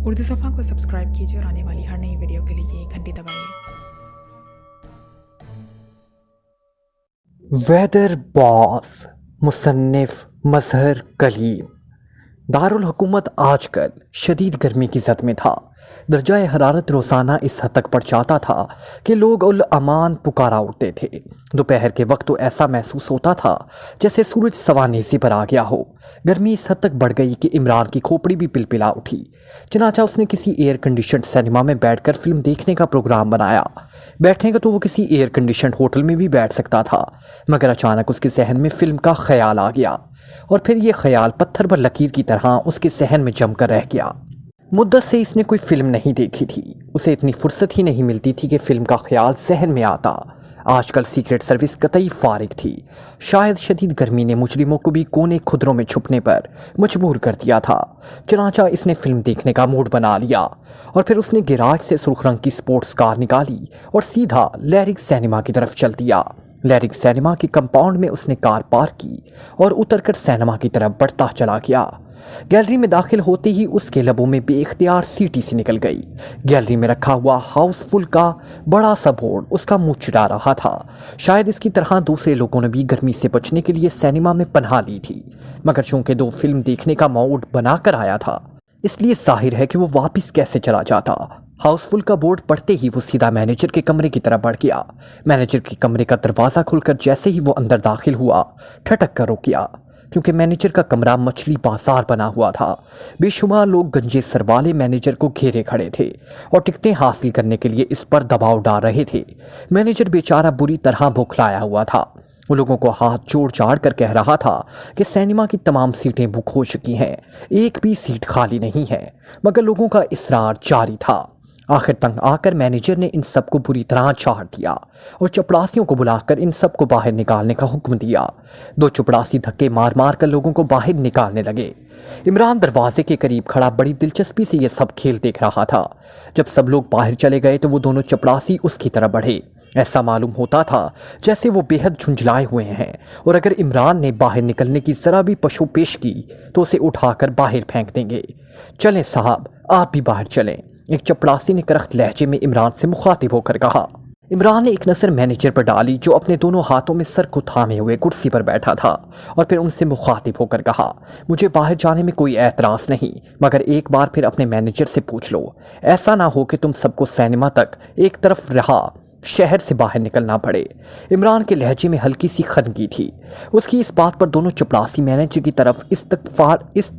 उर्दू सफ़ा को सब्सक्राइब कीजिए और आने वाली हर नई वीडियो के लिए घंटी दबाइए। वेदर बॉस मुसन्निफ मजहर कलीम। दारुल हुकूमत आजकल शदीद गर्मी की ज़द में था। दर्जाए हरारत रोज़ाना इस हद तक बढ़ जाता था कि लोग उल अमान पुकारा उठते थे। दोपहर के वक्त तो ऐसा महसूस होता था जैसे सूरज सवानेसी पर आ गया हो। गर्मी इस हद तक बढ़ गई कि इमरान की खोपड़ी भी पिलपिला उठी। चनाचा उसने किसी एयर कंडीशनड सिनेमा में बैठकर फिल्म देखने का प्रोग्राम बनाया। बैठने का तो वो किसी एयर कंडीशनड होटल में भी बैठ सकता था, मगर अचानक उसके जहन में फिल्म का ख्याल आ गया और फिर ये ख्याल पत्थर पर लकीर की तरह उसके जहन में जमकर रह गया। मुद्दत से इसने कोई फिल्म नहीं देखी थी, उसे इतनी फुर्सत ही नहीं मिलती थी कि फिल्म का ख्याल जहन में आता। आजकल सीक्रेट सर्विस कतई फारिग थी। शायद शदीद गर्मी ने मुजरिमों को भी कोने खुदरों में छुपने पर मजबूर कर दिया था। चनाचा इसने फिल्म देखने का मूड बना लिया और फिर उसने गैराज से सुर्ख रंग की स्पोर्ट्स कार निकाली और सीधा लैरिक सिनेमा की तरफ चल दिया। लैरिक सिनेमा के कंपाउंड में उसने कार पार्क की और उतरकर सिनेमा की तरफ बढ़ता चला गया। गैलरी में दाखिल होते ही उसके लबों में बेइख्तियार सीटी सी निकल गई। गैलरी में रखा हुआ हाउसफुल का बड़ा सा बोर्ड उसका मुंह चिढ़ा रहा था। शायद इसकी तरह दूसरे लोगों ने भी गर्मी से बचने के लिए सिनेमा में पनाह ली थी, मगर चूंकि दो फिल्म देखने का मूड बनाकर आया था, इसलिए जाहिर है कि वो वापस कैसे चला जाता। हाउसफुल का बोर्ड पढ़ते ही वो सीधा मैनेजर के कमरे की तरफ बढ़ गया। मैनेजर के कमरे का दरवाज़ा खुलकर जैसे ही वो अंदर दाखिल हुआ, ठटक कर रुक गया, क्योंकि मैनेजर का कमरा मछली बाजार बना हुआ था। बेशुमार लोग गंजे सर वाले मैनेजर को घेरे खड़े थे और टिकटें हासिल करने के लिए इस पर दबाव डाल रहे थे। मैनेजर बेचारा बुरी तरह भुखलाया हुआ था। वो लोगों को हाथ जोड़ चाड़ कर कह रहा था कि सिनेमा की तमाम सीटें बुक हो चुकी हैं, एक भी सीट खाली नहीं है, मगर लोगों का इसरार जारी था। आखिर तंग आकर मैनेजर ने इन सबको बुरी तरह छाड़ दिया और चपड़ासियों को बुलाकर इन सबको बाहर निकालने का हुक्म दिया। दो चपड़ासी धक्के मार मार कर लोगों को बाहर निकालने लगे। इमरान दरवाजे के करीब खड़ा बड़ी दिलचस्पी से यह सब खेल देख रहा था। जब सब लोग बाहर चले गए तो वो दोनों चपड़ासी उसकी तरफ बढ़े। ऐसा मालूम होता था जैसे वो बेहद झुंझलाए हुए हैं और अगर इमरान ने बाहर निकलने की जरा भी पशुपेश की तो उसे उठाकर बाहर फेंक देंगे। चलें साहब, आप भी बाहर चलें, एक चपड़ासी ने करख्त लहजे में इमरान से मुखातिब होकर कहा। इमरान ने एक नज़र मैनेजर पर डाली जो अपने दोनों हाथों में सर को थामे हुए कुर्सी पर बैठा था और फिर उनसे मुखातिब होकर कहा, मुझे बाहर जाने में कोई एतराज़ नहीं, मगर एक बार फिर अपने मैनेजर से पूछ लो, ऐसा ना हो कि तुम सबको सिनेमा तक एक तरफ रहा शहर से बाहर निकलना पड़े। इमरान के लहजे में हल्की सी खनगी थी। उसकी इस बात पर दोनों चपड़ासी मैनेजर की तरफ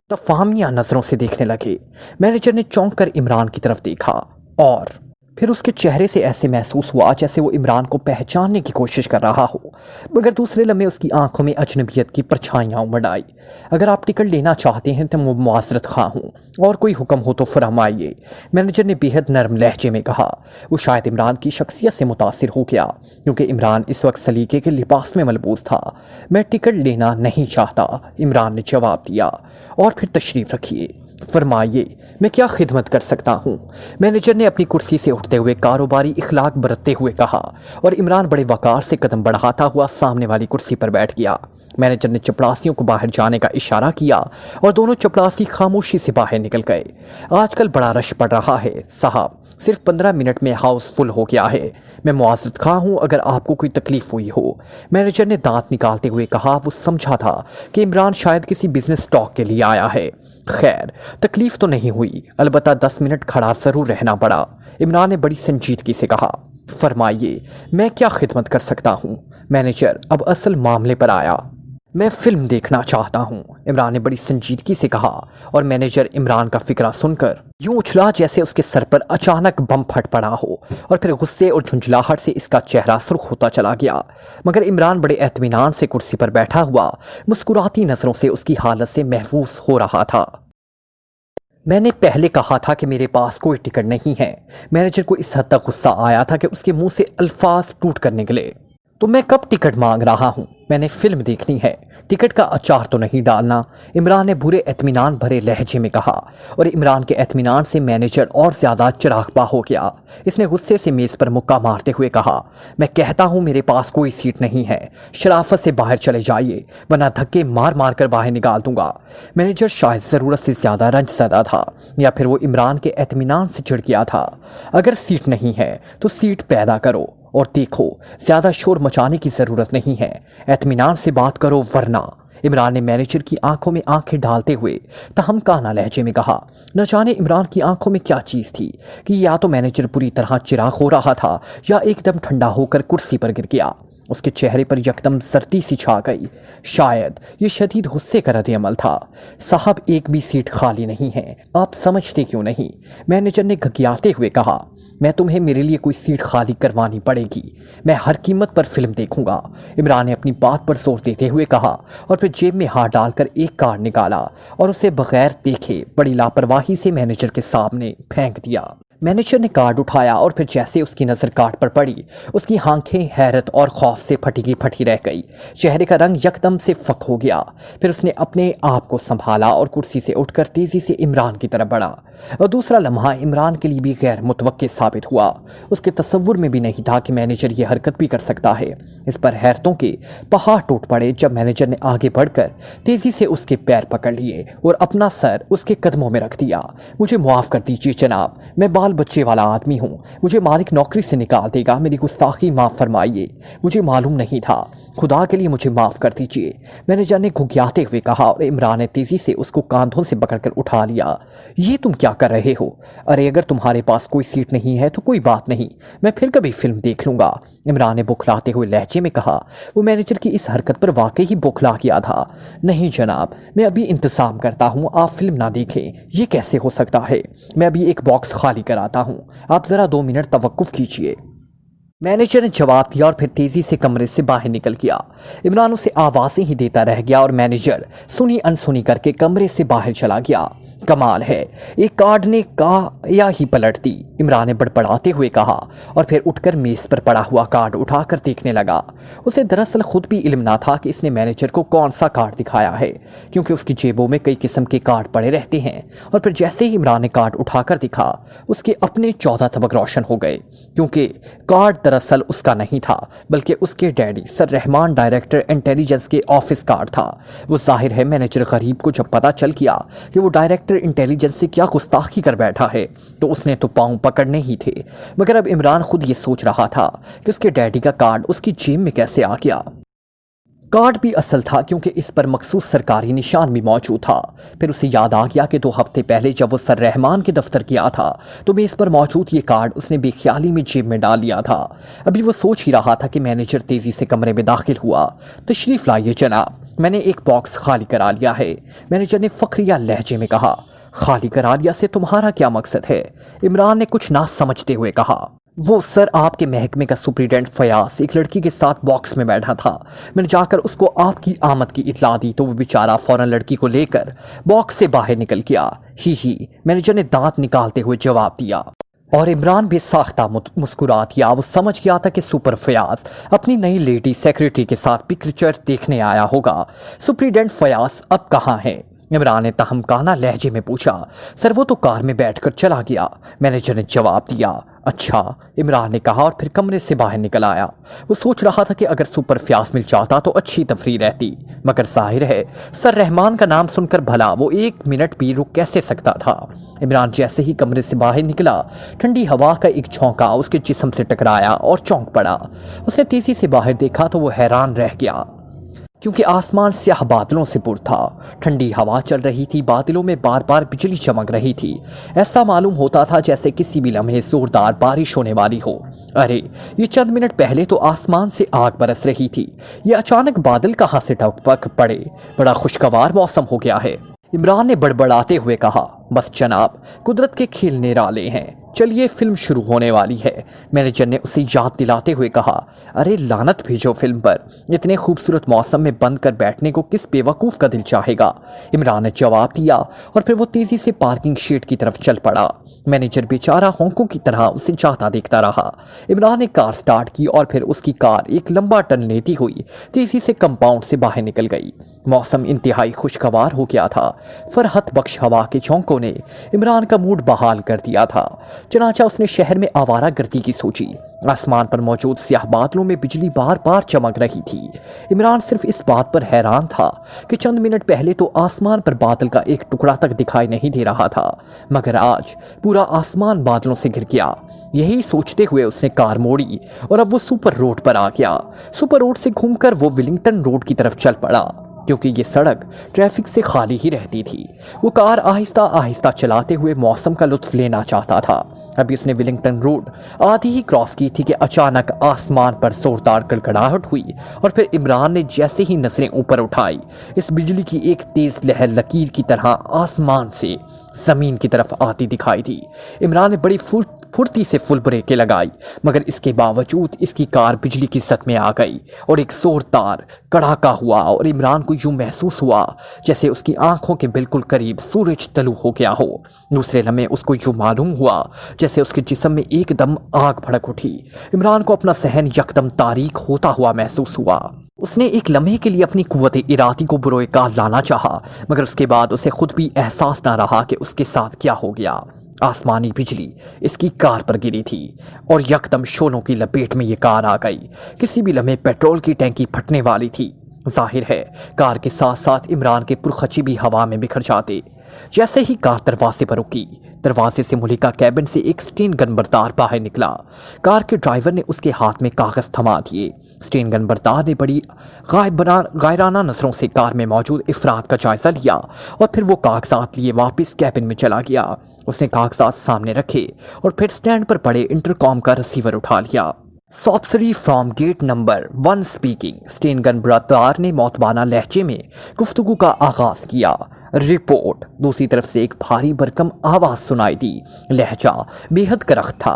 तफाहमिया नज़रों से देखने लगे। मैनेजर ने चौंक कर इमरान की तरफ देखा और फिर उसके चेहरे से ऐसे महसूस हुआ जैसे वो इमरान को पहचानने की कोशिश कर रहा हो, मगर दूसरे लम्हे उसकी आंखों में अजनबियत की परछाइयाँ उमड़ आई। अगर आप टिकट लेना चाहते हैं तो मैं मुआज़रत खां हूँ, और कोई हुक्म हो तो फरमाइए, मैनेजर ने बेहद नरम लहजे में कहा। वो शायद इमरान की शख्सियत से मुतासिर हो गया, क्योंकि इमरान इस वक्त सलीके के लिबास में मलबूस था। मैं टिकट लेना नहीं चाहता, इमरान ने जवाब दिया। और फिर तशरीफ़ रखिए, फरमाइए, मैं क्या खिदमत कर सकता हूँ, मैनेजर ने अपनी कुर्सी से उठते हुए कारोबारी इखलाक बरतते हुए कहा और इमरान बड़े वकार से कदम बढ़ाता हुआ सामने वाली कुर्सी पर बैठ गया। मैनेजर ने चपड़ासियों को बाहर जाने का इशारा किया और दोनों चपड़ासी खामोशी से बाहर निकल गए। आजकल बड़ा रश पड़ रहा है साहब, सिर्फ 15 मिनट में हाउस फुल हो गया है। मैं मुआज़रत खां हूँ अगर आपको कोई तकलीफ हुई हो, मैनेजर ने दांत निकालते हुए कहा। वो समझा था कि इमरान शायद किसी बिजनेस टॉक के लिए आया है। खैर, तकलीफ तो नहीं हुई, अलबत्ता 10 मिनट खड़ा ज़रूर रहना पड़ा, इमरान ने बड़ी संजीदगी से कहा। फरमाइए, मैं क्या खिदमत कर सकता हूँ, मैनेजर अब असल मामले पर आया। मैं फिल्म देखना चाहता हूँ, इमरान ने बड़ी संजीदगी से कहा और मैनेजर इमरान का फिक्रा सुनकर यूं उछला जैसे उसके सर पर अचानक बम फट पड़ा हो और फिर गुस्से और झुंझलाहट से इसका चेहरा सुर्ख होता चला गया। मगर इमरान बड़े एतमीनान से कुर्सी पर बैठा हुआ मुस्कुराती नज़रों से उसकी हालत से महफूज हो रहा था। मैंने पहले कहा था कि मेरे पास कोई टिकट नहीं है। मैनेजर को इस हद तक गुस्सा आया था कि उसके मुंह से अल्फाज टूट कर निकले। तो मैं कब टिकट मांग रहा हूँ, मैंने फिल्म देखनी है, टिकट का अचार तो नहीं डालना, इमरान ने बुरे एतमीनान भरे लहजे में कहा। और इमरान के एतमीनान से मैनेजर और ज़्यादा चिरागपा हो गया। इसने गुस्से से मेज़ पर मुक्का मारते हुए कहा, मैं कहता हूँ मेरे पास कोई सीट नहीं है, शराफत से बाहर चले जाइए वरना धक्के मार मार कर बाहर निकाल दूंगा। मैनेजर शायद ज़रूरत से ज़्यादा रंजज़दा था या फिर वो इमरान के एतमीनान से चिढ़ गया था। अगर सीट नहीं है तो सीट पैदा करो और देखो, ज़्यादा शोर मचाने की ज़रूरत नहीं है, एतमीनान से बात करो वरना। इमरान ने मैनेजर की आंखों में आंखें डालते हुए तहमकाना लहजे में कहा। न जाने इमरान की आंखों में क्या चीज़ थी कि या तो मैनेजर पूरी तरह चिराग हो रहा था या एकदम ठंडा होकर कुर्सी पर गिर गया। उसके चेहरे पर यकदम सर्दी सी छा गई। शायद ये शदीद गुस्से का रद्द-ए-अमल था। साहब, एक भी सीट खाली नहीं है, आप समझते क्यों नहीं? मैनेजर ने घकियाते हुए कहा, मैं तुम्हें मेरे लिए कोई सीट खाली करवानी पड़ेगी, मैं हर कीमत पर फिल्म देखूंगा। इमरान ने अपनी बात पर जोर देते हुए कहा और फिर जेब में हाथ डालकर एक कार्ड निकाला और उसे बगैर देखे बड़ी लापरवाही से मैनेजर के सामने फेंक दिया। मैनेजर ने कार्ड उठाया और फिर जैसे उसकी नज़र कार्ड पर पड़ी, उसकी आंखें हैरत और खौफ से फटी की फटी रह गई। चेहरे का रंग यकदम से फक हो गया। फिर उसने अपने आप को संभाला और कुर्सी से उठकर तेज़ी से इमरान की तरफ बढ़ा। और दूसरा लम्हा इमरान के लिए भी गैर मुतवक्के साबित हुआ। उसके तसव्वुर में भी नहीं था कि मैनेजर ये हरकत भी कर सकता है। इस पर हैरतों के पहाड़ टूट पड़े जब मैनेजर ने आगे बढ़कर तेज़ी से उसके पैर पकड़ लिए और अपना सर उसके कदमों में रख दिया। मुझे माफ़ कर दीजिए जनाब, मैं बाल बच्चे वाला आदमी हूँ, मुझे मालिक नौकरी से निकाल देगा, मेरी गुस्ताखी माफ़ फरमाइए, मुझे मालूम नहीं था, खुदा के लिए मुझे माफ़ कर दीजिए, मैनेजर ने घुघियाते हुए कहा। और इमरान ने तेज़ी से उसको कांधों से पकड़कर उठा लिया। ये तुम क्या कर रहे हो? अरे अगर तुम्हारे पास कोई सीट नहीं है तो कोई बात नहीं, मैं फिर कभी फिल्म देख लूँगा, इमरान ने बुखलाते हुए लहजे में कहा। वो मैनेजर की इस हरकत पर वाकई ही बुखला गया था। नहीं जनाब, मैं अभी इंतज़ाम करता हूँ, आप फिल्म ना देखें, ये कैसे हो सकता है? मैं अभी एक बॉक्स खाली कराता हूँ, आप ज़रा 2 मिनट तवक्कुफ़ कीजिए। मैनेजर ने जवाब दिया और फिर तेज़ी से कमरे से बाहर निकल गया। इमरान उसे आवाज़ें ही देता रह गया और मैनेजर सुनी अनसुनी करके कमरे से बाहर चला गया। कमाल है, एक कार्ड ने काया ही पलट दी, इमरान ने बड़बड़ाते हुए कहा और फिर उठकर मेज़ पर पड़ा हुआ कार्ड उठाकर देखने लगा। उसे दरअसल खुद भी इल्म ना था कि इसने मैनेजर को कौन सा कार्ड दिखाया है, क्योंकि उसकी जेबों में कई किस्म के कार्ड पड़े रहते हैं। और फिर जैसे ही इमरान ने कार्ड उठाकर दिखा, उसके अपने 14 तबक रोशन हो गए, क्योंकि कार्ड दरअसल उसका नहीं था बल्कि उसके daddy sir Rahman director intelligence के ऑफिस कार्ड था। वो जाहिर है मैनेजर गरीब को जब पता चल गया कि वो डायरेक्टर इंटेलिजेंस से क्या गुस्ताखी कर बैठा है तो उसने तो पांव पकड़ने ही थे। मगर अब इमरान खुद ये सोच रहा था कि उसके डैडी का कार्ड उसकी जेब में कैसे आ गया। कार्ड भी असल था क्योंकि इस पर मखसूस सरकारी निशान भी मौजूद था। फिर उसे याद आ गया कि 2 हफ्ते पहले जब वो सर रहमान के दफ्तर गया था तो मेज़ पर मौजूद ये कार्ड उसने बेख्याली में जेब में डाल लिया था। अभी वो सोच ही रहा था कि मैनेजर तेज़ी से कमरे में दाखिल हुआ। तशरीफ़ लाइए जनाब, मैंने एक बॉक्स खाली करा लिया है, मैनेजर ने फखरिया लहजे में कहा। खाली करा लिया से तुम्हारा क्या मकसद है? इमरान ने कुछ ना समझते हुए कहा। वो सर, आपके महकमे का सुपरिटेंडेंट फयाज एक लड़की के साथ बॉक्स में बैठा था, मैंने जाकर उसको आपकी आमद की इतला दी तो वो बेचारा फौरन लड़की को लेकर बॉक्स से बाहर निकल गया। ही मैनेजर ने दांत निकालते हुए जवाब दिया। और इमरान भी साख्ता मुस्कुरा दिया। वो समझ गया था कि सुपर फयाज अपनी नई लेडी सेक्रेटरी के साथ पिक्चर देखने आया होगा। सुपरिटेंडेंट फयाज अब कहाँ है? इमरान ने तहमकाना लहजे में पूछा। सर, वो तो कार में बैठकर चला गया, मैनेजर ने जवाब दिया। अच्छा, इमरान ने कहा और फिर कमरे से बाहर निकल आया। वो सोच रहा था कि अगर सुपर फयाज मिल जाता तो अच्छी तफरीह रहती, मगर जाहिर है सर रहमान का नाम सुनकर भला वो 1 मिनट भी रुक कैसे सकता था। इमरान जैसे ही कमरे से बाहर निकला, ठंडी हवा का एक झोंका उसके जिस्म से टकराया और चौंक पड़ा। उसने तेज़ी से बाहर देखा तो वो हैरान रह गया, क्योंकि आसमान स्याह बादलों से पुर था। ठंडी हवा चल रही थी, बादलों में बार बार बिजली चमक रही थी। ऐसा मालूम होता था जैसे किसी भी लम्हे जोरदार बारिश होने वाली हो। अरे, ये चंद मिनट पहले तो आसमान से आग बरस रही थी, ये अचानक बादल कहाँ से टपक पड़े? बड़ा खुशगवार मौसम हो गया है, इमरान ने बड़बड़ाते हुए कहा। बस जनाब, कुदरत के खेल निराले हैं, चलिए फिल्म शुरू होने वाली है। मैनेजर ने उसे याद दिलाते हुए कहा, अरे लानत भेजो फिल्म पर, इतने खूबसूरत मौसम में बंद कर बैठने को किस बेवकूफ़ का दिल चाहेगा। इमरान ने जवाब दिया और फिर वो तेज़ी से पार्किंग शेड की तरफ चल पड़ा। मैनेजर बेचारा होंकों की तरह उसे जाता देखता रहा। इमरान ने कार स्टार्ट की और फिर उसकी कार एक लंबा टर्न लेती हुई तेज़ी से कंपाउंड से बाहर निकल गई। मौसम इंतहाई खुशगवार हो गया था। फरहत बख्श हवा के झोंकों ने इमरान का मूड बहाल कर दिया था। चनाचा उसने शहर में आवारागर्दी की सोची। आसमान पर मौजूद स्याह बादलों में बिजली बार बार चमक रही थी। इमरान सिर्फ इस बात पर हैरान था कि चंद मिनट पहले तो आसमान पर बादल का एक टुकड़ा तक दिखाई नहीं दे रहा था, मगर आज पूरा आसमान बादलों से घिर गया। यही सोचते हुए उसने कार मोड़ी और अब वो सुपर रोड पर आ गया। सुपर रोड से घूमकर वो विलिंगटन रोड की तरफ चल पड़ा, क्योंकि ये सड़क ट्रैफिक से खाली ही रहती थी। वो कार आहिस्ता आहिस्ता चलाते हुए मौसम का लुत्फ लेना चाहता था। अभी उसने विलिंगटन रोड आधी ही क्रॉस की थी कि अचानक आसमान पर जोरदार गड़गड़ाहट हुई और फिर इमरान ने जैसे ही नजरें ऊपर उठाई, इस बिजली की एक तेज लहर लकीर की तरह आसमान से जमीन की तरफ आती दिखाई दी। इमरान ने बड़ी फुर्ती से फुल ब्रेकें लगाई, मगर इसके बावजूद इसकी कार बिजली की सत में आ गई और एक जोरदार कड़ाका हुआ और इमरान को यूं महसूस हुआ जैसे उसकी आंखों के बिल्कुल करीब सूरज तलू हो गया हो। दूसरे लम्हे उसको यूं मालूम हुआ जैसे उसके जिस्म में एकदम आग भड़क उठी। इमरान को अपना सहन यकदम तारीक होता हुआ महसूस हुआ। उसने एक लम्हे के लिए अपनी कुव्वत इरादी को बुरोए कार लाना चाहा, मगर उसके बाद उसे खुद भी एहसास ना रहा कि उसके साथ क्या हो गया। आसमानी बिजली इसकी कार पर गिरी थी और यकदम शोलों की लपेट में ये कार आ गई। किसी भी लम्हे पेट्रोल की टैंकी फटने वाली थी। जाहिर है कार के साथ साथ इमरान के पुरखची भी हवा में बिखर जाते। जैसे ही कार दरवाजे पर रुकी, दरवाजे से मुलिका कैबिन से एक स्टेन गन बरदार बाहर निकला। कार के ड्राइवर ने उसके हाथ में कागज थमा दिए। स्टेन गन बरदार ने बड़ी गायराना नजरों से कार में मौजूद अफराद का जायजा लिया और फिर वो कागजात लिए वापस कैबिन में चला गया। उसने कागजात सामने रखे और फिर स्टैंड पर पड़े इंटरकॉम का रिसीवर उठा लिया। सॉप्सरी from gate number 1 speaking. Sten gun बरदार ने मौतबाना लहजे में गुफ्तगू का आगाज किया। रिपोर्ट। दूसरी तरफ से एक भारी भरकम आवाज सुनाई दी। लहजा बेहद करख्त था।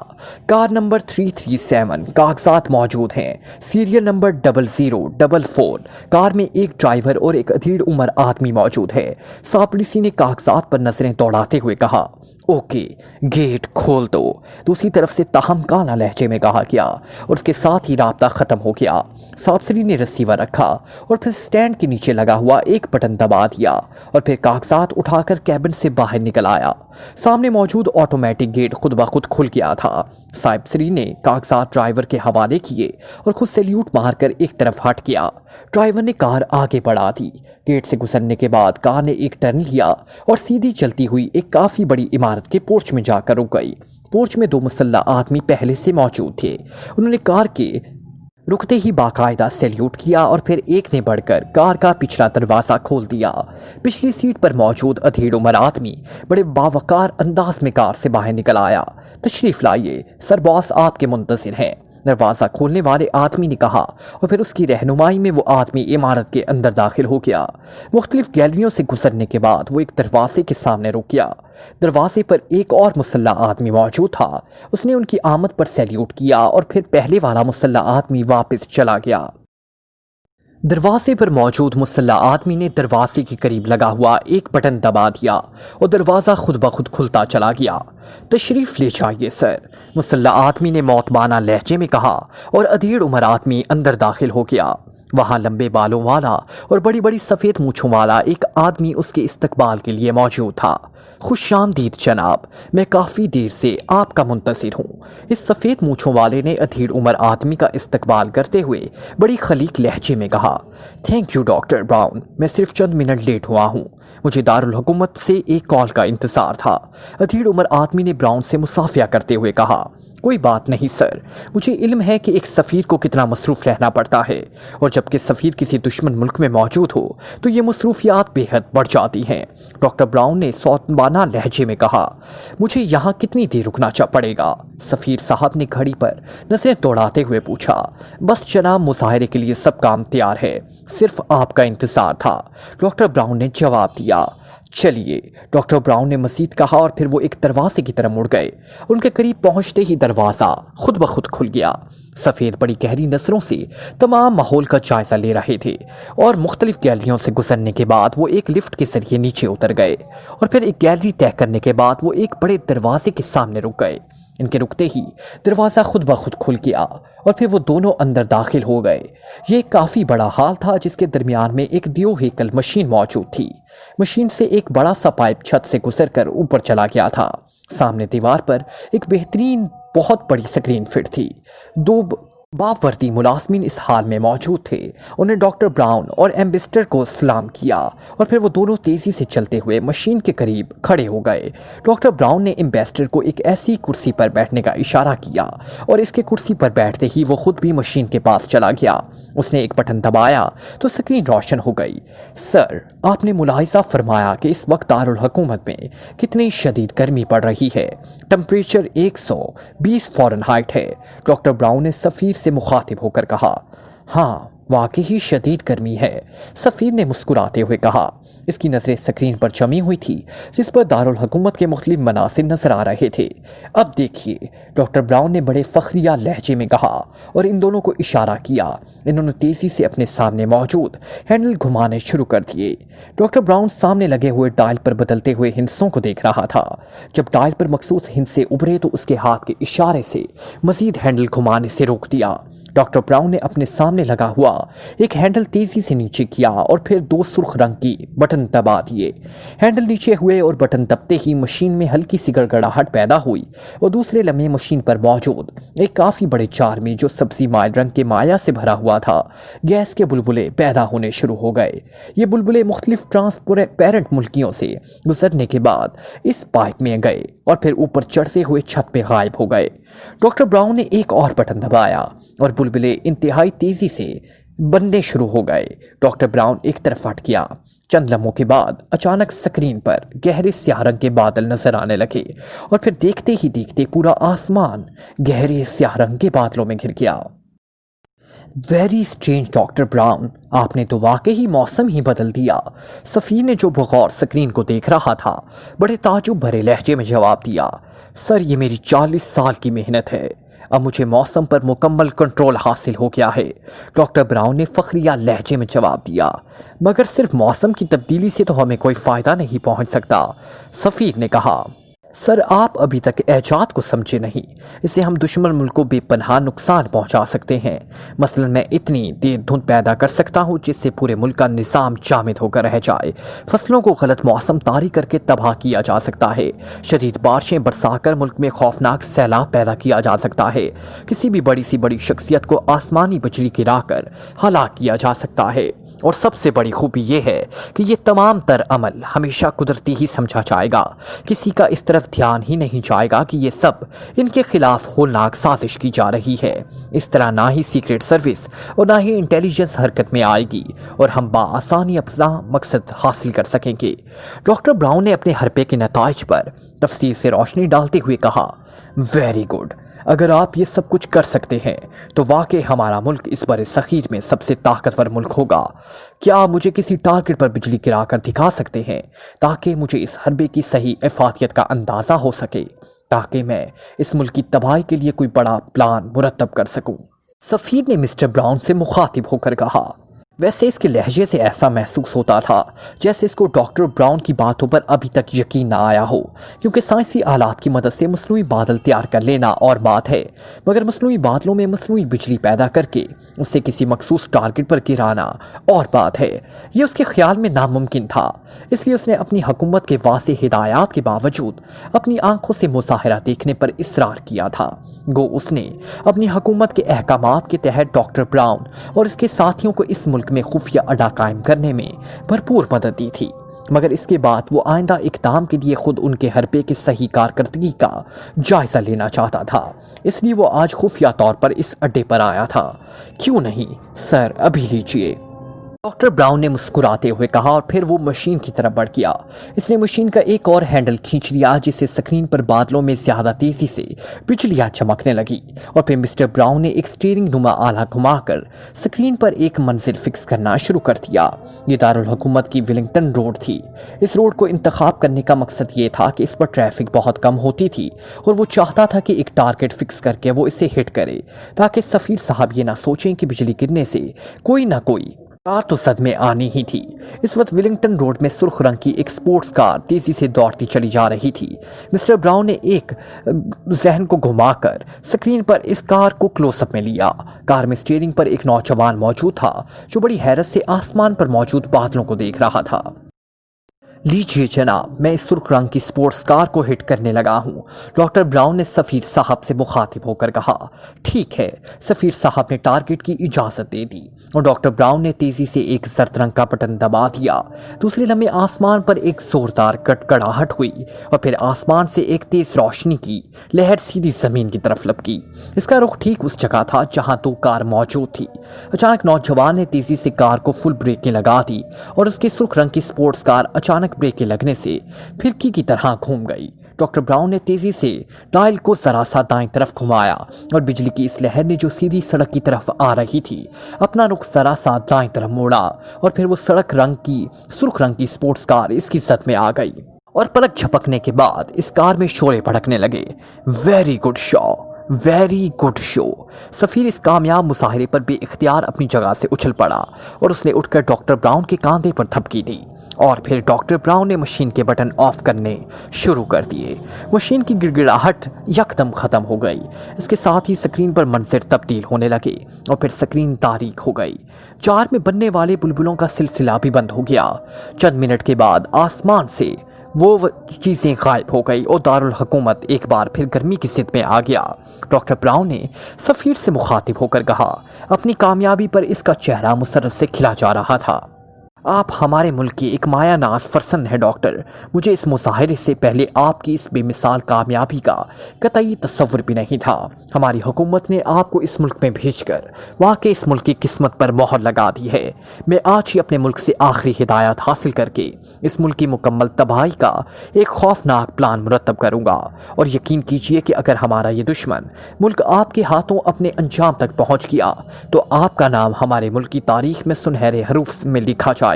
कार नंबर 337, कागजात मौजूद हैं। Serial number 0044। कार में एक ड्राइवर और एक अधीर उम्र आदमी मौजूद है। सापड़ीसी ने कागजात पर नजरें दौड़ाते हुए कहा, ओके, गेट खोल दो। दूसरी तरफ से ताहम काला लहजे में कहा गया और उसके साथ ही राब्ता खत्म हो गया। सापसरी ने रिसीवर रखा और फिर स्टैंड के नीचे लगा हुआ एक बटन दबा दिया और फिर कागजात उठाकर कैबिन से बाहर निकल आया। सामने मौजूद ऑटोमेटिक गेट खुद ब खुद खुल गया था। साहिबसरी ने कागजात ड्राइवर के हवाले किए और खुद सैल्यूट मारकर एक तरफ हट गया। ड्राइवर ने कार आगे बढ़ा दी। गेट से गुजरने के बाद कार ने एक टर्न लिया और सीधी चलती हुई एक काफ़ी बड़ी इमारत के पोर्च में जाकर रुक गई। पोर्च में 2 मुसल्लह आदमी पहले से मौजूद थे। उन्होंने कार के रुकते ही बाकायदा सैल्यूट किया और फिर एक ने बढ़कर कार का पिछला दरवाज़ा खोल दिया। पिछली सीट पर मौजूद अधेड़ उम्र आदमी बड़े बावकार अंदाज में कार से बाहर निकल आया। तशरीफ लाइए, सर बॉस आपके मुंतज़िर हैं, दरवाज़ा खोलने वाले आदमी ने कहा और फिर उसकी रहनुमाई में वो आदमी इमारत के अंदर दाखिल हो गया। मुख्तलिफ गैलरियों से गुजरने के बाद वो एक दरवाजे के सामने रुक गया। दरवाजे पर एक और मुसल्ला आदमी मौजूद था। उसने उनकी आमद पर सैल्यूट किया और फिर पहले वाला मुसल्ला आदमी वापस चला गया। दरवाजे पर मौजूद मुसल्ला आदमी ने दरवाजे के करीब लगा हुआ एक बटन दबा दिया और दरवाज़ा खुद ब खुद खुलता चला गया। तशरीफ़ ले जाइए सर, मुसल्ला आदमी ने मौतबाना लहजे में कहा और अधेड़ उम्र आदमी अंदर दाखिल हो गया। वहाँ लंबे बालों वाला और बड़ी बड़ी सफ़ेद मूँछों वाला एक आदमी उसके इस्तकबाल के लिए मौजूद था। खुशामदीद जनाब, मैं काफ़ी देर से आपका मुंतज़िर हूँ। इस सफ़ेद मूँछों वाले ने अधेड़ उम्र आदमी का इस्तकबाल करते हुए बड़ी खलीक लहजे में कहा, थैंक यू डॉक्टर ब्राउन, मैं सिर्फ चंद मिनट लेट हुआ हूँ। मुझे दारुल हुकूमत से एक कॉल का इंतज़ार था। अधेड़ उम्र आदमी ने ब्राउन से मुसाफिया करते हुए कहा, कोई बात नहीं सर, मुझे इल्म है कि एक सफ़ीर को कितना मसरूफ़ रहना पड़ता है और जबकि सफ़ीर किसी दुश्मन मुल्क में मौजूद हो तो ये मसरूफियात बेहद बढ़ जाती हैं। डॉक्टर ब्राउन ने सौतबाना लहजे में कहा, मुझे यहाँ कितनी देर रुकना पड़ेगा? सफ़ीर साहब ने घड़ी पर नजरें दौड़ाते हुए पूछा। बस जनाब, मुजाहरे के लिए सब काम तैयार है, सिर्फ आपका इंतज़ार था, डॉक्टर ब्राउन ने जवाब दिया। चलिए, डॉक्टर ब्राउन ने मजीद कहा और फिर वो एक दरवाजे की तरफ मुड़ गए। उनके करीब पहुंचते ही दरवाज़ा खुद ब खुद खुल गया। सफ़ेद बड़ी गहरी नज़रों से तमाम माहौल का जायज़ा ले रहे थे और मुख्तलिफ गैलरियों से गुजरने के बाद वो एक लिफ्ट के जरिए नीचे उतर गए और फिर एक गैलरी तय करने के बाद वो एक बड़े दरवाजे के सामने रुक गए। इनके रुकते ही दरवाज़ा खुद ब खुद खुल गया और फिर वो दोनों अंदर दाखिल हो गए। ये एक काफ़ी बड़ा हॉल था जिसके दरमियान में एक दियो हेकल मशीन मौजूद थी। मशीन से एक बड़ा सा पाइप छत से गुजरकर ऊपर चला गया था। सामने दीवार पर एक बेहतरीन बहुत बड़ी स्क्रीन फिट थी। दो बावर्दी मुलाजमीन इस हाल में मौजूद थे। उन्हें डॉक्टर ब्राउन और एम्बेसडर को सलाम किया और फिर वो दोनों तेज़ी से चलते हुए मशीन के करीब खड़े हो गए। डॉक्टर ब्राउन ने एम्बेसडर को एक ऐसी कुर्सी पर बैठने का इशारा किया और इसके कुर्सी पर बैठते ही वो खुद भी मशीन के पास चला गया। उसने एक बटन दबाया तो स्क्रीन रोशन हो गई। सर, आपने मुलाहिजा फरमाया कि इस वक्त दारुल हुकूमत में कितनी शदीद गर्मी पड़ रही है। टेम्परेचर 120 फ़ारेनहाइट है। डॉक्टर ब्राउन ने सफ़ीर से मुखातिब होकर कहा। हाँ, वाकई ही शदीद गर्मी है, सफ़ीर ने मुस्कुराते हुए कहा। इसकी नज़रें स्क्रीन पर जमी हुई थी जिस पर दारुल हुकूमत के मुख्तलिफ मनासिर नजर आ रहे थे। अब देखिए, डॉक्टर ब्राउन ने बड़े फ़ख्रिया लहजे में कहा और इन दोनों को इशारा किया। इन्होंने तेज़ी से अपने सामने मौजूद हैंडल घुमाने शुरू कर दिए। डॉक्टर ब्राउन सामने लगे हुए डायल पर बदलते हुए हिंसों को देख रहा था। जब डायल पर मखसूस हिंसे उभरे तो उसके हाथ के इशारे से मज़ीद हैंडल घुमाने से रोक दिया। डॉक्टर ब्राउन ने अपने सामने लगा हुआ एक हैंडल तेज़ी से नीचे किया और फिर दो सुर्ख रंग की बटन दबा दिए। हैंडल नीचे हुए और बटन दबते ही मशीन में हल्की सी गड़गड़ाहट पैदा हुई और दूसरे लम्हे मशीन पर मौजूद एक काफ़ी बड़े जार में जो सब्जी माइल रंग के माया से भरा हुआ था, गैस के बुलबुले पैदा होने शुरू हो गए। ये बुलबुले मुख्तलिफ ट्रांसपेरेंट मुल्कियों से गुजरने के बाद इस पाइप में गए और फिर ऊपर चढ़ते हुए छत पे गायब हो गए। डॉक्टर ब्राउन ने एक और बटन दबाया और बुलबुले इंतहाई तेज़ी से बनने शुरू हो गए। डॉक्टर ब्राउन एक तरफ हट गया। चंद लम्हों के बाद अचानक स्क्रीन पर गहरे स्याह रंग के बादल नजर आने लगे और फिर देखते ही देखते पूरा आसमान गहरे स्याह रंग के बादलों में घिर गया। वेरी स्ट्रेंज डॉक्टर ब्राउन, आपने तो वाकई ही मौसम ही बदल दिया। सफ़ीर ने जो बगौर स्क्रीन को देख रहा था बड़े ताजुब भरे लहजे में जवाब दिया। सर, ये मेरी 40 साल की मेहनत है। अब मुझे मौसम पर मुकम्मल कंट्रोल हासिल हो गया है। डॉक्टर ब्राउन ने फ़ख्रिया लहजे में जवाब दिया। मगर सिर्फ मौसम की तब्दीली से तो हमें कोई फ़ायदा नहीं पहुंच सकता, सफ़ीर ने कहा। सर, आप अभी तक ऐजाद को समझे नहीं। इससे हम दुश्मन मुल्क को बेपनाह नुकसान पहुंचा सकते हैं। मसलन मैं इतनी देर धुंध पैदा कर सकता हूं जिससे पूरे मुल्क का निज़ाम जामिद होकर रह जाए। फसलों को गलत मौसम तारी करके तबाह किया जा सकता है। शदीद बारिशें बरसाकर मुल्क में खौफनाक सैलाब पैदा किया जा सकता है। किसी भी बड़ी सी बड़ी शख्सियत को आसमानी बिजली गिराकर हलाक किया जा सकता है। और सबसे बड़ी खूबी ये है कि ये तमाम तर अमल हमेशा कुदरती ही समझा जाएगा। किसी का इस तरफ ध्यान ही नहीं जाएगा कि ये सब इनके खिलाफ होलनाक साजिश की जा रही है। इस तरह ना ही सीक्रेट सर्विस और ना ही इंटेलिजेंस हरकत में आएगी और हम बाआसानी अपना मकसद हासिल कर सकेंगे। डॉक्टर ब्राउन ने अपने हरपे के नताइज पर तफसील से रोशनी डालते हुए कहा। वेरी गुड, अगर आप ये सब कुछ कर सकते हैं तो वाकई हमारा मुल्क इस बड़े सखीर में सबसे ताकतवर मुल्क होगा। क्या आप मुझे किसी टारगेट पर बिजली गिराकर दिखा सकते हैं ताकि मुझे इस हरबे की सही इफादियत का अंदाज़ा हो सके, ताकि मैं इस मुल्क की तबाही के लिए कोई बड़ा प्लान मुरतब कर सकूं? सफ़ीर ने मिस्टर ब्राउन से मुखातिब होकर कहा। वैसे इसके लहजे से ऐसा महसूस होता था जैसे इसको डॉक्टर ब्राउन की बातों पर अभी तक यकीन ना आया हो, क्योंकि साइंसी आलात की मदद से मसनूई बादल तैयार कर लेना और बात है, मगर मसनूई बादलों में मसनूई बिजली पैदा करके उसे किसी मखसूस टारगेट पर गिराना और बात है। ये उसके ख्याल में नामुमकिन था। इसलिए उसने अपनी हुकूमत के वाज़ेह हिदायत के बावजूद अपनी आंखों से मुज़ाहिरा देखने पर इसरार किया था। गो उसने अपनी हुकूमत के अहकामात के तहत डॉक्टर ब्राउन और इसके साथियों को इस मुल्क में खुफिया अड्डा कायम करने में भरपूर मदद दी थी, मगर इसके बाद वो आइंदा इक़दाम के लिए खुद उनके हरबे की सही कारकर्दगी का जायज़ा लेना चाहता था। इसलिए वो आज खुफिया तौर पर इस अड्डे पर आया था। क्यों नहीं सर, अभी लीजिए। डॉक्टर ब्राउन ने मुस्कुराते हुए कहा और फिर वो मशीन की तरफ बढ़ गया। इसने मशीन का एक और हैंडल खींच लिया जिससे स्क्रीन पर बादलों में ज्यादा तेजी से बिजलियां चमकने लगी और फिर मिस्टर ब्राउन ने एक स्टीयरिंग नुमा आला घुमाकर स्क्रीन पर एक मंजिल फिक्स करना शुरू कर दिया। ये दारुल हुकूमत की विलिंगटन रोड थी। इस रोड को इंतखाब करने का मकसद ये था कि इस पर ट्रैफिक बहुत कम होती थी और वो चाहता था कि एक टारगेट फिक्स करके वो इसे हिट करे ताकि सफीर साहब ये ना सोचें कि बिजली गिरने से कोई ना कोई कार तो सदमे आनी ही थी। इस वक्त विलिंगटन रोड में सुर्ख रंग की एक स्पोर्ट्स कार तेजी से दौड़ती चली जा रही थी। मिस्टर ब्राउन ने एक जहन को घुमाकर स्क्रीन पर इस कार को क्लोजअप में लिया। कार में स्टीयरिंग पर एक नौजवान मौजूद था जो बड़ी हैरत से आसमान पर मौजूद बादलों को देख रहा था। लीजिए जनाब, मैं इस सुर्ख रंग की स्पोर्ट्स कार को हिट करने लगा हूँ, डॉक्टर ब्राउन ने सफीर साहब से मुखातिब होकर कहा। ठीक है, सफीर साहब ने टारगेट की इजाज़त दे दी और डॉक्टर ब्राउन ने तेज़ी से एक जर्द रंग का बटन दबा दिया। दूसरे लम्हे आसमान पर एक जोरदार कड़कड़ाहट हुई और फिर आसमान से एक तेज़ रोशनी की लहर सीधी ज़मीन की तरफ लपकी। इसका रुख ठीक उस जगह था जहाँ तो कार मौजूद थी। अचानक नौजवान ने तेज़ी से कार को फुल ब्रेकें लगा दी और उसकी सुर्ख रंग की स्पोर्ट्स कार अचानक ब्रेकें लगने से फिरकी की तरह घूम गई। डॉक्टर ब्राउन ने तेजी से डायल को जरा सा दाएं तरफ घुमाया और बिजली की इस लहर ने जो सीधी सड़क की तरफ आ रही थी अपना रुख जरा सा दाएं तरफ मोड़ा और फिर वो सुर्ख रंग की स्पोर्ट्स कार इसकी जद में आ गई और पलक झपकने के बाद इस कार में शोले भड़कने लगे। Very good show. सफीर इस कामयाब मुसाहरे पर बेइख्तियार अपनी जगह से उछल पड़ा और उसने उठकर डॉक्टर ब्राउन के कांधे पर थपकी दी और फिर डॉक्टर ब्राउन ने मशीन के बटन ऑफ करने शुरू कर दिए। मशीन की गिड़गिड़ाहट यकदम खत्म हो गई। इसके साथ ही स्क्रीन पर मंजर तब्दील होने लगे और फिर स्क्रीन तारीक हो गई। जार में बनने वाले बुलबुलों का सिलसिला भी बंद हो गया। चंद मिनट के बाद आसमान से वो चीज़ें गायब हो गई और दारुल हुकूमत एक बार फिर गर्मी की जिद में आ गया। डॉक्टर ब्राउन ने सफीर से मुखातिब होकर कहा। अपनी कामयाबी पर इसका चेहरा मुसर्रत से खिला जा रहा था। आप हमारे मुल्क की एक माया नाज फरसंद है डॉक्टर। मुझे इस मुजाहरे से पहले आपकी इस बेमिसाल कामयाबी का कतई तस्वुर भी नहीं था। हमारी हुकूमत ने आपको इस मुल्क में भेजकर वाकई इस मुल्क की किस्मत पर मोहर लगा दी है। मैं आज ही अपने मुल्क से आखिरी हिदायत हासिल करके इस मुल्क की मुकम्मल तबाही का एक खौफनाक प्लान मुरतब करूँगा और यकीन कीजिए कि अगर हमारा ये दुश्मन मुल्क आपके हाथों अपने अंजाम तक पहुँच गया तो आपका नाम हमारे मुल्क की तारीख में सुनहरे हरूफ में लिखा जाएगा।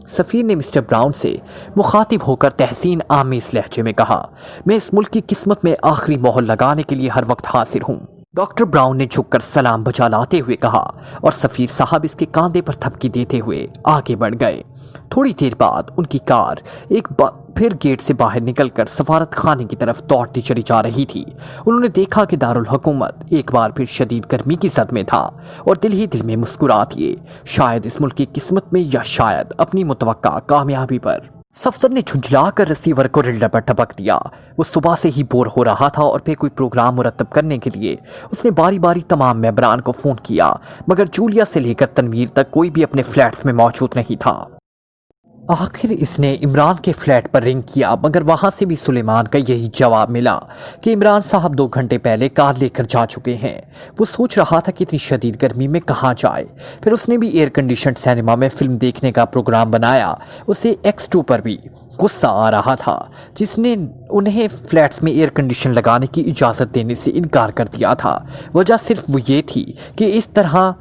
सफीर ने मिस्टर ब्राउन से मुखातिब होकर तहसीन आमेज लहजे में कहा। मैं इस मुल्क की किस्मत में आखिरी मोहर लगाने के लिए हर वक्त हाजिर हूँ। डॉक्टर ब्राउन ने झुककर सलाम बजा लाते हुए कहा और सफीर साहब इसके कांधे पर थपकी देते हुए आगे बढ़ गए। थोड़ी देर बाद उनकी कार फिर गेट से बाहर निकलकर सफारत खाने की तरफ दौड़ती चली जा रही थी। उन्होंने देखा कि दारुल हुकूमत एक बार फिर शदीद गर्मी की जद में था और दिल ही दिल में मुस्कुरा दिए। शायद इस मुल्क की किस्मत में या शायद अपनी मुतवक्का कामयाबी पर। सफदर ने झुंझलाकर रिसीवर को रिल्डर पर टपक दिया। वो सुबह से ही बोर हो रहा था और फिर कोई प्रोग्राम मुरतब करने के लिए उसने बारी बारी तमाम मेंबरान को फ़ोन किया, मगर जूलिया से लेकर तनवीर तक कोई भी अपने फ्लैट्स में मौजूद नहीं था। आखिर इसने इमरान के फ्लैट पर रिंग किया, मगर वहां से भी सुलेमान का यही जवाब मिला कि इमरान साहब 2 घंटे पहले कार लेकर जा चुके हैं। वो सोच रहा था कि इतनी शदीद गर्मी में कहाँ जाए। फिर उसने भी एयर कंडीशन सिनेमा में फिल्म देखने का प्रोग्राम बनाया। उसे X2 पर भी गुस्सा आ रहा था जिसने उन्हें फ्लैट्स में एयर कंडीशन लगाने की इजाज़त देने से इनकार कर दिया था। वजह सिर्फ वो ये थी कि इस तरह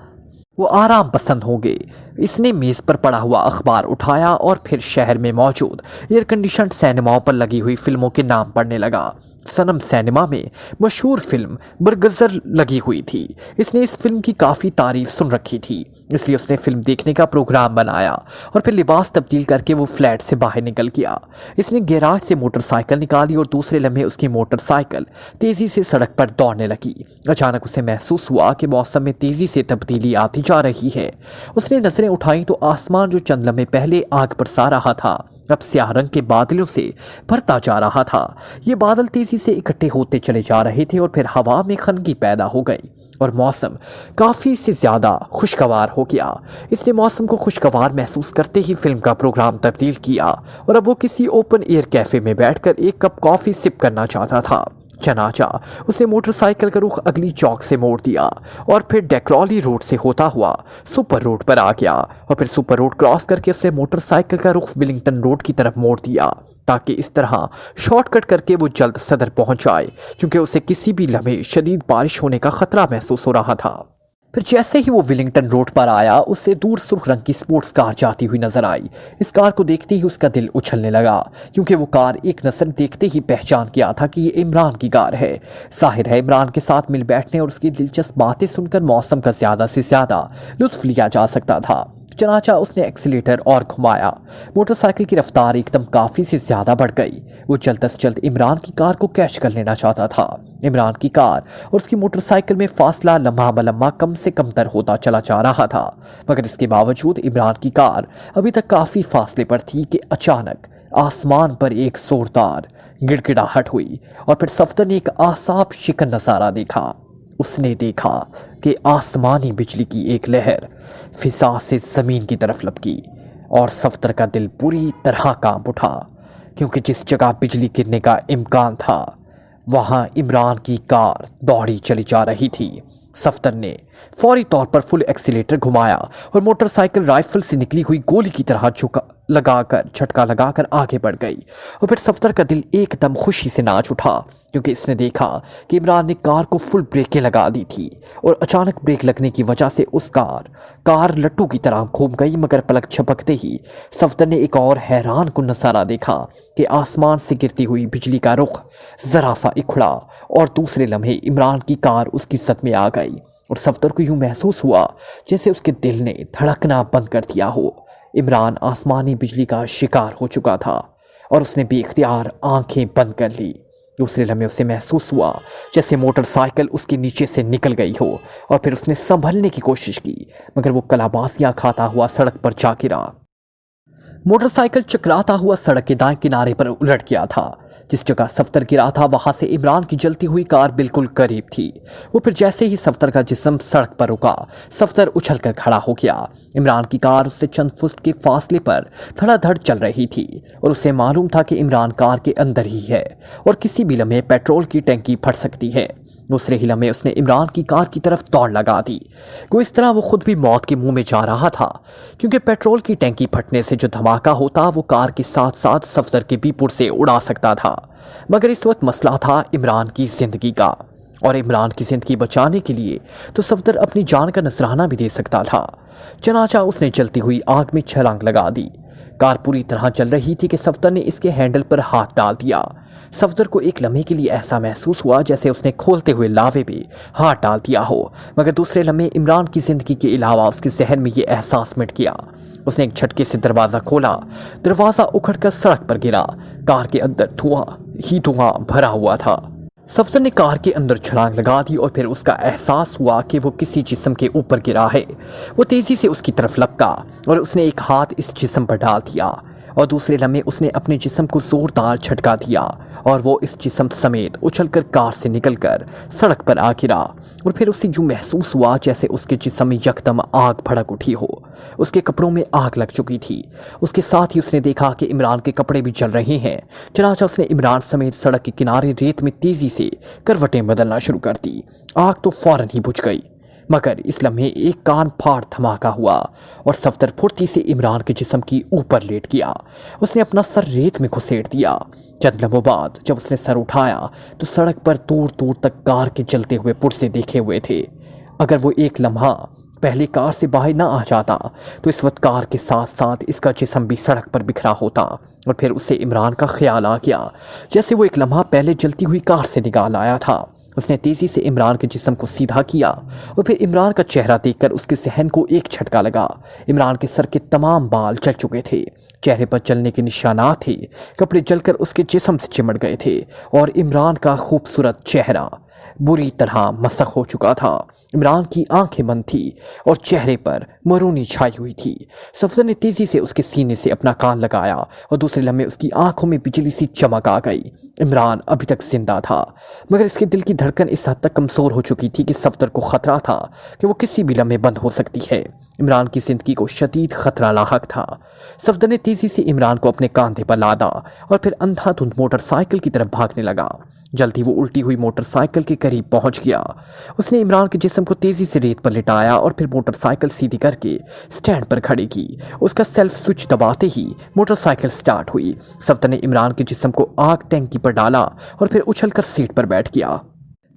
वो आराम पसंद होंगे। इसने मेज़ पर पड़ा हुआ अखबार उठाया और फिर शहर में मौजूद एयर कंडीशन सिनेमाओं पर लगी हुई फिल्मों के नाम पढ़ने लगा। सनम सिनेमा में मशहूर फिल्म बरगज़र लगी हुई थी। इसने इस फिल्म की काफ़ी तारीफ सुन रखी थी, इसलिए उसने फिल्म देखने का प्रोग्राम बनाया और फिर लिबास तब्दील करके वो फ्लैट से बाहर निकल गया। इसने गैराज से मोटरसाइकिल निकाली और दूसरे लम्हे उसकी मोटरसाइकिल तेज़ी से सड़क पर दौड़ने लगी। अचानक उसे महसूस हुआ कि मौसम में तेज़ी से तब्दीली आती जा रही है। उसने नज़रें उठाई तो आसमान जो चंद लम्हे पहले आग बरसा रहा था अब स्याह रंग के बादलों से भरता जा रहा था। ये बादल तेजी से इकट्ठे होते चले जा रहे थे और फिर हवा में खनगी पैदा हो गई और मौसम काफ़ी से ज़्यादा खुशगवार हो गया। इसने मौसम को खुशगवार महसूस करते ही फिल्म का प्रोग्राम तब्दील किया और अब वो किसी ओपन एयर कैफ़े में बैठकर एक कप कॉफ़ी सिप करना चाहता था। चनाचा उसने मोटरसाइकिल का रुख अगली चौक से मोड़ दिया और फिर डेक्रोली रोड से होता हुआ सुपर रोड पर आ गया और फिर सुपर रोड क्रॉस करके उसने मोटरसाइकिल का रुख विलिंगटन रोड की तरफ मोड़ दिया ताकि इस तरह शॉर्टकट करके वो जल्द सदर पहुंच जाए, क्योंकि उसे किसी भी लम्हे शदीद बारिश होने का खतरा महसूस हो रहा था। फिर जैसे ही वो विलिंगटन रोड पर आया, उससे दूर सुर्ख रंग की स्पोर्ट्स कार जाती हुई नजर आई। इस कार को देखते ही उसका दिल उछलने लगा, क्योंकि वो कार एक नजर देखते ही पहचान किया था कि ये इमरान की कार है। जाहिर है इमरान के साथ मिल बैठने और उसकी दिलचस्प बातें सुनकर मौसम का ज्यादा से ज्यादा लुत्फ लिया जा सकता था। चनाचा उसने एक्सीलेटर और घुमाया। मोटरसाइकिल की रफ्तार एकदम काफी से ज्यादा बढ़ गई। वो जल्द से जल्द इमरान की कार को कैच कर लेना चाहता था। इमरान की कार और उसकी मोटरसाइकिल में फासला लम्हा बलम्हा कम से कम तर होता चला जा रहा था, मगर इसके बावजूद इमरान की कार अभी तक काफी फासले पर थी कि अचानक आसमान पर एक जोरदार गिड़गिड़ाहट हुई और फिर सफदर ने एक आसाब शिकन नजारा देखा। उसने देखा कि आसमानी बिजली की एक लहर फिजा से जमीन की तरफ लपकी और सफदर का दिल बुरी तरह कांप उठा, क्योंकि जिस जगह बिजली गिरने का इम्कान था वहां इमरान की कार दौड़ी चली जा रही थी। सफदर ने फौरी तौर पर फुल एक्सीलेटर घुमाया और मोटरसाइकिल राइफल से निकली हुई गोली की तरह झटका लगाकर आगे बढ़ गई और फिर सफदर का दिल एकदम खुशी से नाच उठा, क्योंकि इसने देखा कि इमरान ने कार को फुल ब्रेकें लगा दी थी और अचानक ब्रेक लगने की वजह से उस कार लट्टू की तरह घूम गई। मगर पलक झपकते ही सफदर ने एक और हैरान कुन नजारा देखा कि आसमान से गिरती हुई बिजली का रुख जरा सा इखड़ा और दूसरे लम्हे इमरान की कार उसकी सद में आ गई और सफदर को यूं महसूस हुआ जैसे उसके दिल ने धड़कना बंद कर दिया हो। इमरान आसमानी बिजली का शिकार हो चुका था और उसने बेइख्तियार आंखें बंद कर ली। दूसरे लम्हे उसे महसूस हुआ जैसे मोटरसाइकिल उसके नीचे से निकल गई हो और फिर उसने संभलने की कोशिश की, मगर वो कलाबाजियां खाता हुआ सड़क पर जा गिरा। मोटरसाइकिल चकराता हुआ सड़क के दाएं किनारे पर उलट गया था। जिस जगह सफदर गिरा था वहां से इमरान की जलती हुई कार बिल्कुल करीब थी। वो फिर जैसे ही सफदर का जिस्म सड़क पर रुका, सफदर उछलकर खड़ा हो गया। इमरान की कार उससे चंद फुट के फासले पर धड़ाधड़ चल रही थी और उसे मालूम था कि इमरान कार के अंदर ही है और किसी भी लम्हे पेट्रोल की टंकी फट सकती है। दूसरे ही लम्हे उसने इमरान की कार की तरफ दौड़ लगा दी। को इस तरह वो खुद भी मौत के मुंह में जा रहा था, क्योंकि पेट्रोल की टैंकी फटने से जो धमाका होता वो कार के साथ साथ सफदर के भी पुरसे उड़ा सकता था। मगर इस वक्त मसला था इमरान की जिंदगी का, और इमरान की जिंदगी बचाने के लिए तो सफदर अपनी जान का नजराना भी दे सकता था। चनाचा उसने जलती हुई आग में छलांग लगा दी। कार पूरी तरह चल रही थी कि सफदर ने इसके हैंडल पर हाथ डाल दिया। सफदर को एक लम्हे के लिए ऐसा महसूस हुआ जैसे उसने खोलते हुए लावे में हाथ डाल दिया हो, मगर दूसरे लम्हे इमरान की जिंदगी के अलावा उसके जहन में ये एहसास मिट गया। उसने एक झटके से दरवाज़ा खोला। दरवाज़ा उखड़कर सड़क पर गिरा। कार के अंदर धुआं ही धुआं भरा हुआ था। सफदर ने कार के अंदर छलांग लगा दी और फिर उसका एहसास हुआ कि वो किसी जिस्म के ऊपर गिरा है। वो तेज़ी से उसकी तरफ लपका और उसने एक हाथ इस जिस्म पर डाल दिया और दूसरे लम्हे उसने अपने जिस्म को जोरदार झटका दिया और वो इस जिस्म समेत उछलकर कार से निकलकर सड़क पर आ गिरा। और फिर उसे यूं महसूस हुआ जैसे उसके जिस्म में यकदम आग भड़क उठी हो। उसके कपड़ों में आग लग चुकी थी। उसके साथ ही उसने देखा कि इमरान के कपड़े भी जल रहे हैं। चनाचा उसने इमरान समेत सड़क के किनारे रेत में तेजी से करवटें बदलना शुरू कर दी। आग तो फौरन ही बुझ गई, मगर इस लम्हे एक कान फाड़ धमाका हुआ और सफदर फुर्ती से इमरान के जिस्म की ऊपर लेट गया। उसने अपना सर रेत में घुसेड़ दिया। चंद लम्हों बाद जब उसने सर उठाया तो सड़क पर दूर दूर तक कार के जलते हुए पुर्जे देखे हुए थे। अगर वो एक लम्हा पहले कार से बाहर ना आ जाता तो इस वक्त कार के साथ साथ इसका जिस्म भी सड़क पर बिखरा होता। और फिर उसे इमरान का ख्याल आ गया जैसे वो एक लम्हा पहले जलती हुई कार से निकाल आया था। उसने तेजी से इमरान के जिस्म को सीधा किया और फिर इमरान का चेहरा देखकर उसके सहन को एक झटका लगा। इमरान के सर के तमाम बाल जल चुके थे, चेहरे पर जलने के निशानात थे, कपड़े जलकर उसके जिस्म से चिमट गए थे और इमरान का खूबसूरत चेहरा बुरी तरह मसख हो चुका था। इमरान की आंखें बंद थी और चेहरे पर मरूनी छाई हुई थी। सफदर ने तेजी से उसके सीने से अपना कान लगाया और दूसरे लम्हे उसकी आंखों में बिजली सी चमक आ गई। इमरान अभी तक जिंदा था, मगर इसके दिल की धड़कन इस हद तक कमजोर हो चुकी थी कि सफदर को खतरा था कि वो किसी भी लम्हे बंद हो सकती है। इमरान की जिंदगी को शदीद खतरा लाहक था। सफदर ने तेजी से इमरान को अपने कांधे पर लादा और फिर अंधाधुंध मोटरसाइकिल की तरफ भागने लगा। जल्दी वो उल्टी हुई मोटरसाइकिल के करीब पहुंच गया। उसने इमरान के जिस्म को तेजी से रेत पर लिटाया और फिर मोटरसाइकिल सीधी करके स्टैंड पर खड़ी की। उसका सेल्फ स्विच दबाते ही मोटरसाइकिल स्टार्ट हुई। सफ्दर ने इमरान के जिस्म को आग टैंकी पर डाला और फिर उछलकर सीट पर बैठ गया।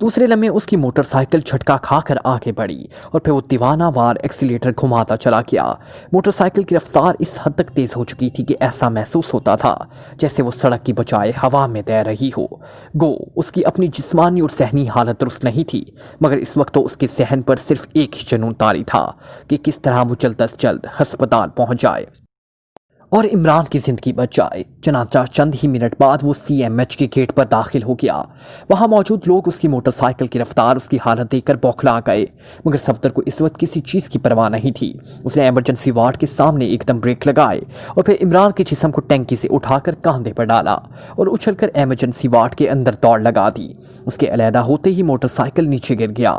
दूसरे लम्हे उसकी मोटरसाइकिल झटका खाकर आगे बढ़ी और फिर वो दीवानावार एक्सीलेटर घुमाता चला गया। मोटरसाइकिल की रफ्तार इस हद तक तेज हो चुकी थी कि ऐसा महसूस होता था जैसे वो सड़क की बजाय हवा में तैर रही हो। गो उसकी अपनी जिस्मानी और सहनी हालत दुरुस्त नहीं थी, मगर इस वक्त तो उसके सहन पर सिर्फ एक ही जुनून तारी था कि किस तरह वो जल्द अज जल्द अस्पताल पहुंच जाए और इमरान की ज़िंदगी बच जाए। चनाचा चंद ही मिनट बाद वो CMH के गेट पर दाखिल हो गया। वहाँ मौजूद लोग उसकी मोटरसाइकिल की रफ्तार, उसकी हालत देखकर बौखला गए, मगर सफदर को इस वक्त किसी चीज़ की परवाह नहीं थी। उसने एमरजेंसी वार्ड के सामने एकदम ब्रेक लगाए और फिर इमरान के जिस्म को टैंकी से उठाकर कंधे पर डाला और उछलकर एमरजेंसी वार्ड के अंदर दौड़ लगा दी। उसके अलहदा होते ही मोटरसाइकिल नीचे गिर गया,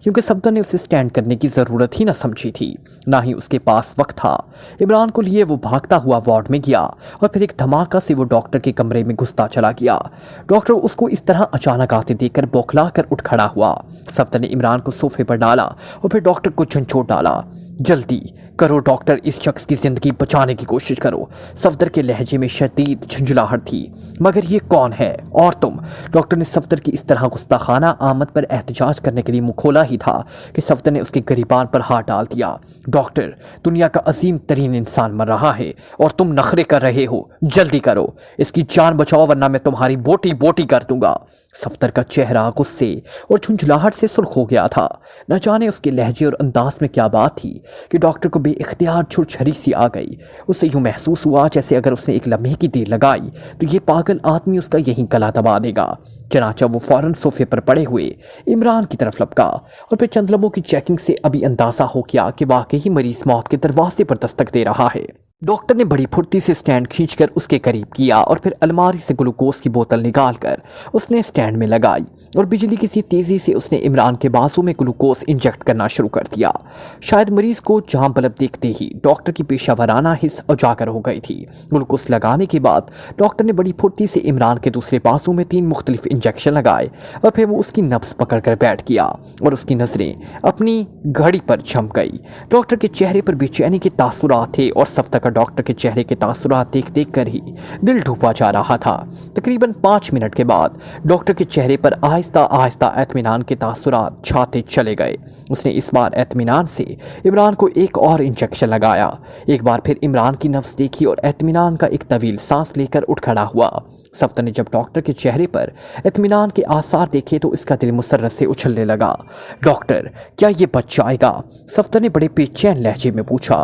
क्योंकि सफदर ने उसे स्टैंड करने की ज़रूरत ही न समझी थी, ना ही उसके पास वक्त था। इमरान को लिए वो भागता हुआ वार्ड में गया और फिर एक धमाका से वो डॉक्टर के कमरे में घुसता चला गया। डॉक्टर उसको इस तरह अचानक आते देखकर बौखला कर उठ खड़ा हुआ। सफ्दर ने इमरान को सोफे पर डाला और फिर डॉक्टर को झंझोड़ डाला। जल्दी करो डॉक्टर, इस शख्स की जिंदगी बचाने की कोशिश करो। सफदर के लहजे में शदीद झुंझलाहट थी। मगर ये कौन है और तुम? डॉक्टर ने सफदर की इस तरह गुस्ताखाना आमद पर एहतजाज करने के लिए मुंह खोला ही था कि सफदर ने उसके गिरीबान पर हाथ डाल दिया। डॉक्टर, दुनिया का अजीम तरीन इंसान मर रहा है और तुम नखरे कर रहे हो। जल्दी करो, इसकी जान बचाओ वरना मैं तुम्हारी बोटी बोटी कर दूंगा। सफदर का चेहरा गुस्से और झुंझलाहट से सुर्ख हो गया था। न जाने उसके लहजे और अंदाज में क्या बात थी कि डॉक्टर को बेइख्तियार छुरछरी सी आ गई। उसे यूं महसूस हुआ जैसे अगर उसने एक लम्हे की देर लगाई तो ये पागल आदमी उसका यहीं गला दबा देगा। चनाचा वो फौरन सोफे पर पड़े हुए इमरान की तरफ लपका और फिर चंद लम्हों की चेकिंग से अभी अंदाजा हो गया कि वाकई मरीज मौत के दरवाजे पर दस्तक दे रहा है। डॉक्टर ने बड़ी फुर्ती से स्टैंड खींचकर उसके करीब किया और फिर अलमारी से ग्लूकोज की बोतल निकालकर उसने स्टैंड में लगाई और बिजली की सी तेजी से उसने इमरान के बाजू में ग्लूकोज इंजेक्ट करना शुरू कर दिया। शायद मरीज को जाम बलब देखते ही डॉक्टर की पेशावराना हिस्स उजागर हो गई थी। ग्लूकोज लगाने के बाद डॉक्टर ने बड़ी फुर्ती से इमरान के दूसरे बाजू में 3 मुख्तलिफ इंजेक्शन लगाए और फिर वो उसकी नब्ज पकड़कर बैठ गया और उसकी नजरें अपनी घड़ी पर झम गई। डॉक्टर के चेहरे पर बेचैनी के तासुरात थे और सफ्दर डॉक्टर के चेहरे के तासुरात देख देख कर ही दिल डूबा जा रहा था। तकरीबन 5 मिनट के बाद डॉक्टर के चेहरे पर आहिस्ता आहिस्ता एतमीनान के तासुरात छाते चले गए। उसने इस बार एतमीनान से इमरान को एक और इंजेक्शन लगाया। एक बार फिर इमरान की नब्ज देखी और एतमीनान का एक तवील सांस लेकर उठ खड़ा हुआ। सफ्दर ने जब डॉक्टर के चेहरे पर इत्मीनान के आसार देखे तो इसका दिल मुसर्रत से उछलने लगा। डॉक्टर, क्या ये बच जाएगा? सफ्दर ने बड़े बेचैन लहजे में पूछा।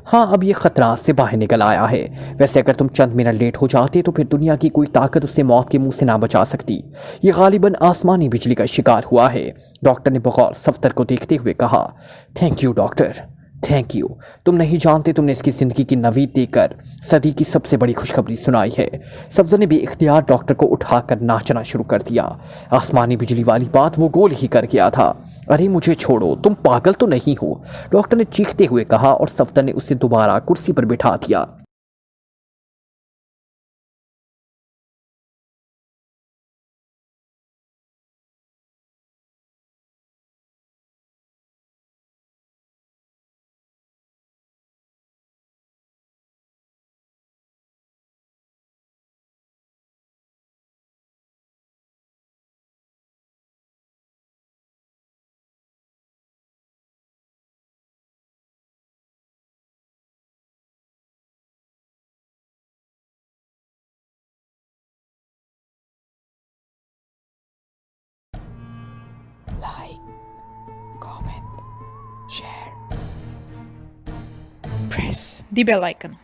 हाँ, अब ये खतरा से बाहर निकल आया है। वैसे अगर तुम चंद मिनट लेट हो जाते तो फिर दुनिया की कोई ताकत उसे मौत के मुंह से ना बचा सकती। ये गालिबन आसमानी बिजली का शिकार हुआ है। डॉक्टर ने बगौर सफ्दर को देखते हुए कहा। Thank you doctor, thank you. तुम नहीं जानते, तुमने इसकी ज़िंदगी की नवीद देकर सदी की सबसे बड़ी खुशखबरी सुनाई है। सफ्दर ने बेइख्तियार डॉक्टर को उठाकर नाचना शुरू कर दिया। आसमानी बिजली वाली बात वो गोल ही कर गया था। अरे मुझे छोड़ो, तुम पागल तो नहीं हो? डॉक्टर ने चीखते हुए कहा और सफ्दर ने उसे दोबारा कुर्सी पर बिठा दिया। Like, comment, share, press the bell icon.